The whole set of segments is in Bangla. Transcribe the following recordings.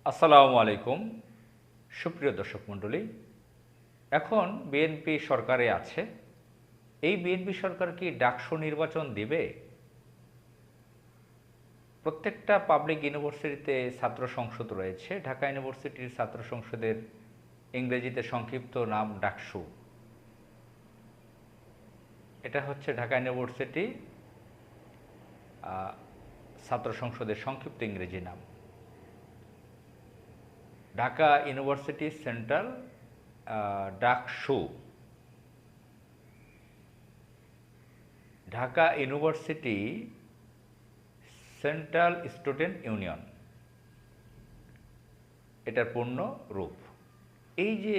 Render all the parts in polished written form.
আসসালামু আলাইকুম সুপ্রিয় দর্শক মণ্ডলী। এখন বিএনপি সরকারে আছে। এই বিএনপি সরকার কি ডাকসু নির্বাচন দিবে? প্রত্যেকটা পাবলিক ইউনিভার্সিটিতে ছাত্র সংসদ রয়েছে। ঢাকা ইউনিভার্সিটির ছাত্র সংসদের ইংরেজিতে সংক্ষিপ্ত নাম ডাকসু। এটা হচ্ছে ঢাকা ইউনিভার্সিটি ছাত্র সংসদের সংক্ষিপ্ত ইংরেজি নাম। Dhaka university central DUCSU. Dhaka university central student union, এটার পূর্ণ রূপ। এই যে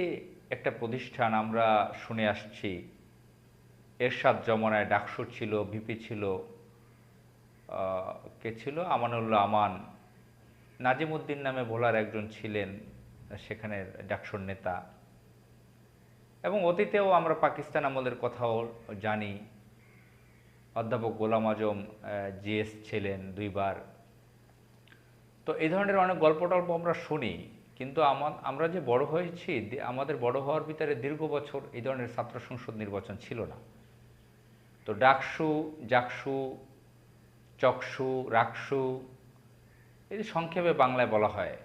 একটা প্রতিষ্ঠান আমরা শুনে আসছি, এরশাদ জমানায় ডাকসু ছিল, ভিপি ছিল, কে ছিল, আমানুল্লাহ আমান, নাজিমউদ্দিন নামে ভোলার একজন ছিলেন সেখানে ডাকসুর নেতা। এবং অতীতেও আমরা পাকিস্তান আমলের কথাও জানি। অধ্যাপক গোলাম আজম জিএস ছিলেন দুইবার। তো এই ধরনের অনেক গল্প টল্প আমরা শুনি, কিন্তু আমরা যে বড় হয়েছি, আমাদের বড় হওয়ার ভিতরে দীর্ঘ বছর এই ধরনের ছাত্র সংসদ নির্বাচন ছিল না। তো ডাকসু, জাকসু, চকসু, রাকসু, এই যে সংক্ষেপে বাংলায় বলা হয়,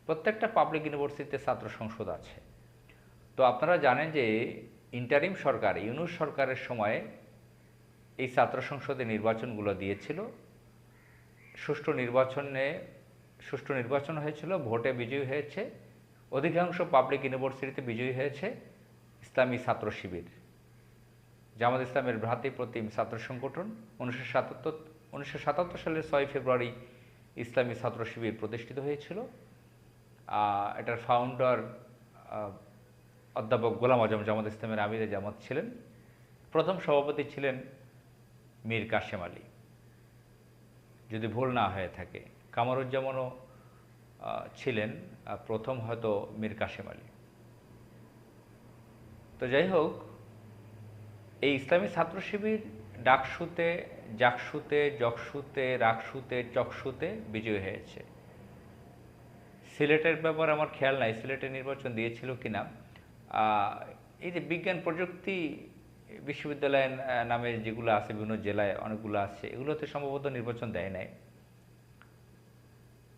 প্রত্যেকটা পাবলিক ইউনিভার্সিটিতে ছাত্র সংসদ আছে। তো আপনারা জানেন যে ইন্টারিম সরকার, ইউনূস সরকারের সময়ে এই ছাত্র সংসদে নির্বাচনগুলো দিয়েছিল। সুষ্ঠু নির্বাচন হয়েছিল, ভোটে বিজয়ী হয়েছে। অধিকাংশ পাবলিক ইউনিভার্সিটিতে বিজয়ী হয়েছে ইসলামী ছাত্র শিবির, জামাত ইসলামের ভ্রাতৃপ্রতিম ছাত্র সংগঠন। 1977 সালের 6 ফেব্রুয়ারি ইসলামী ছাত্র শিবির প্রতিষ্ঠিত হয়েছিল। এটার ফাউন্ডার অধ্যাপক গোলাম আজম জামাত ইসলামের আমিরে জামাত ছিলেন। প্রথম সভাপতি ছিলেন মীর কাশেম আলী, যদি ভুল না হয়ে থাকে। কামরুজ্জামানও ছিলেন প্রথম, হয়তো মীর কাশেম আলী। তো যাই হোক, এই ইসলামী ছাত্র শিবির ডাকসুতে, জাকসুতে, জকসুতে, রাকসুতে, চকসুতে বিজয়ী হয়েছে। সিলেটের ব্যাপারে আমার খেয়াল নাই, সিলেটে নির্বাচন দিয়েছিল কিনা। এই যে বিজ্ঞান প্রযুক্তি বিশ্ববিদ্যালয় নামে যেগুলো আছে, বিভিন্ন জেলায় অনেকগুলো আছে, এগুলোতে সম্ভবত নির্বাচন দেয় নাই।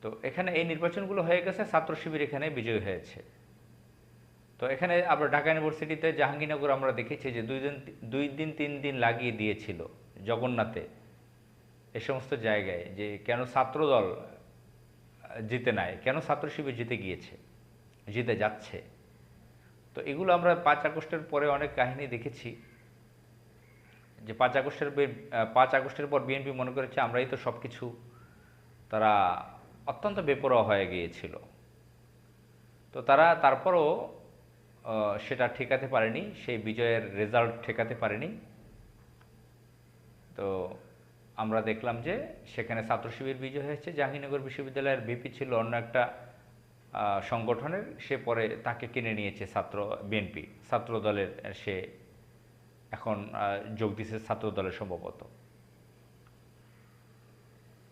তো এখানে এই নির্বাচনগুলো হয়ে গেছে, ছাত্র শিবির এখানে বিজয়ী হয়েছে। তো এখানে আমরা ঢাকা ইউনিভার্সিটিতে জাহাঙ্গীরনগর আমরা দেখেছি যে 2 দিন 3 দিন লাগিয়ে দিয়েছিল জগন্নাথে, এ সমস্ত জায়গায়, যে কেন ছাত্রদল জিতে নাই, কেন ছাত্র শিবির জিতে গিয়েছে, জিতে যাচ্ছে। তো এগুলো আমরা 5 আগস্টের পরে অনেক কাহিনী দেখেছি, যে 5 আগস্টের পর বিএনপি মনে করেছে আমরাই তো সব কিছু। তারা অত্যন্ত বেপরোয়া হয়ে গিয়েছিল। তো তারা তারপরও সেটা ঠেকাতে পারেনি, সেই বিজয়ের রেজাল্ট ঠেকাতে পারেনি। তো আমরা দেখলাম যে সেখানে ছাত্র শিবির বিজয় হয়েছে। জাহাঙ্গীরনগর বিশ্ববিদ্যালয়ের ভিপি ছিল অন্য একটা সংগঠনের, সে পরে তাকে কিনে নিয়েছে বিএনপি ছাত্র দলের। সে এখন যোগ দিয়েছে ছাত্র দলের সম্ভবত।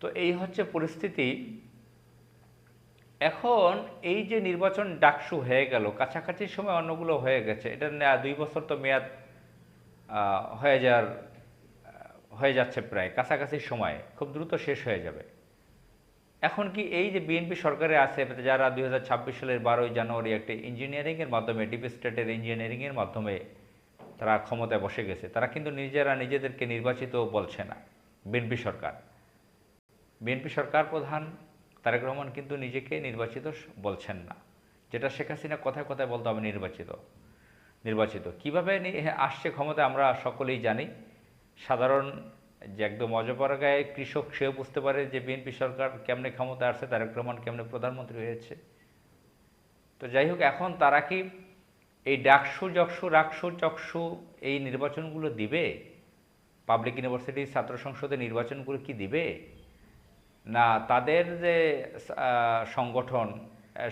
তো এই হচ্ছে পরিস্থিতি। এখন এই যে নির্বাচন ডাকসু হয়ে গেল, কাছাকাছি সময় অন্যগুলো হয়ে গেছে, এটা 2 বছর তো মেয়াদ হয়ে যাচ্ছে, প্রায় কাছাকাছি সময়, খুব দ্রুত শেষ হয়ে যাবে। এখন কি এই যে বিএনপি সরকারে আছে, যারা 2026 সালের 12ই জানুয়ারি একটি ইঞ্জিনিয়ারিংয়ের মাধ্যমে, ডিপ স্টেটের ইঞ্জিনিয়ারিংয়ের মাধ্যমে তারা ক্ষমতায় বসে গেছে, তারা কিন্তু নিজেদেরকে নির্বাচিত বলছে না। বিএনপি সরকার প্রধান তারেক রহমান কিন্তু নিজেকে নির্বাচিত বলছেন না, যেটা শেখ হাসিনা কথায় কথায় বলতো আমি নির্বাচিত। কীভাবে আসছে ক্ষমতায় আমরা সকলেই জানি। সাধারণ যে একদম অজপাড়া গায়ে কৃষক, সেও বুঝতে পারে যে বিএনপি সরকার কেমনে ক্ষমতায় আসছে, তারেক রহমান কেমনে প্রধানমন্ত্রী হয়েছে। তো যাই হোক, এখন তারা কি এই ডাকসু, জকসু, রাকসু, চকসু এই নির্বাচনগুলো দিবে? পাবলিক ইউনিভার্সিটি ছাত্র সংসদের নির্বাচনগুলো কি দিবে, না তাদের যে সংগঠন,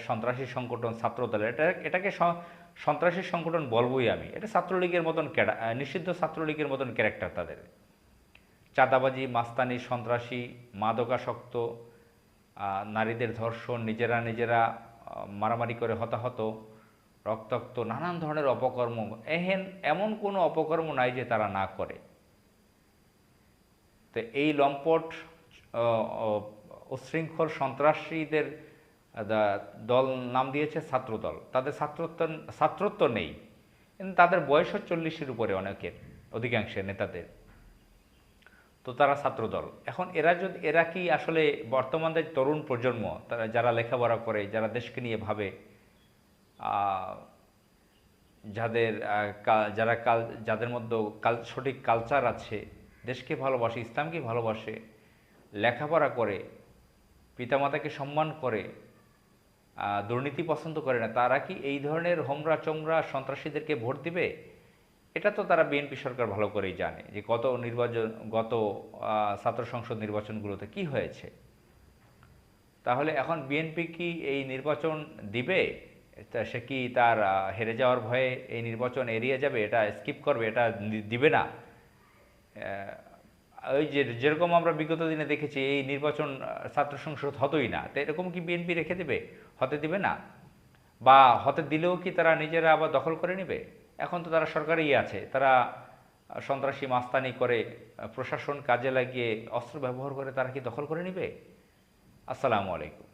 সন্ত্রাসী সংগঠন ছাত্রদলের, এটাকে সন্ত্রাসী সংগঠন বলবই আমি। এটা ছাত্রলীগের মতন নিষিদ্ধ ছাত্রলীগের মতন ক্যারেক্টার তাদের। চাঁদাবাজি, মাস্তানি, সন্ত্রাসী, মাদকাসক্ত, নারীদের ধর্ষণ, নিজেরা নিজেরা মারামারি করে হতাহত, রক্তাক্ত নানান ধরনের অপকর্ম, এমন কোনো অপকর্ম নাই যে তারা না করে। তো এই লম্পট উচ্ছৃঙ্খল সন্ত্রাসীদের দল নাম দিয়েছে ছাত্রদল। তাদের ছাত্রত্ব নেই, কিন্তু তাদের বয়সও 40-এর উপরে, অধিকাংশের নেতাদের। তো তারা ছাত্রদল। এখন এরা কি আসলে বর্তমানের তরুণ প্রজন্ম, তারা যারা লেখাপড়া করে, যারা দেশকে নিয়ে ভাবে, যাদের যাদের মধ্যে সঠিক কালচার আছে, দেশকে ভালোবাসে, ইসলামকে ভালোবাসে, লেখাপড়া করে, পিতামাতাকে সম্মান করে, দুর্নীতি পছন্দ করে না, তারা কি এই ধরনের হোমরা চোমরা সন্ত্রাসীদেরকে ভোট দিবে? এটা তো তারা বিএনপি সরকার ভালো করেই জানে যে গত ছাত্র সংসদ নির্বাচনগুলোতে কি হয়েছে। তাহলে এখন বিএনপি কি এই নির্বাচন দিবে? সে কি তার হেরে যাওয়ার ভয়ে এই নির্বাচন এড়িয়ে যাবে, এটা স্কিপ করবে, এটা দিবে না? ওই যেরকম আমরা বিগত দিনে দেখেছি, এই নির্বাচন ছাত্র সংসদ হতোই না, তো এরকম কি বিএনপি রেখে দেবে? হতে দিবে না? বা হতে দিলেও কি তারা নিজেরা আবার দখল করে নেবে? এখন তো তারা সরকারেই আছে, তারা সন্ত্রাসী মাস্তানি করে, প্রশাসন কাজে লাগিয়ে, অস্ত্র ব্যবহার করে তারা কি দখল করে নেবে? আসসালামু আলাইকুম।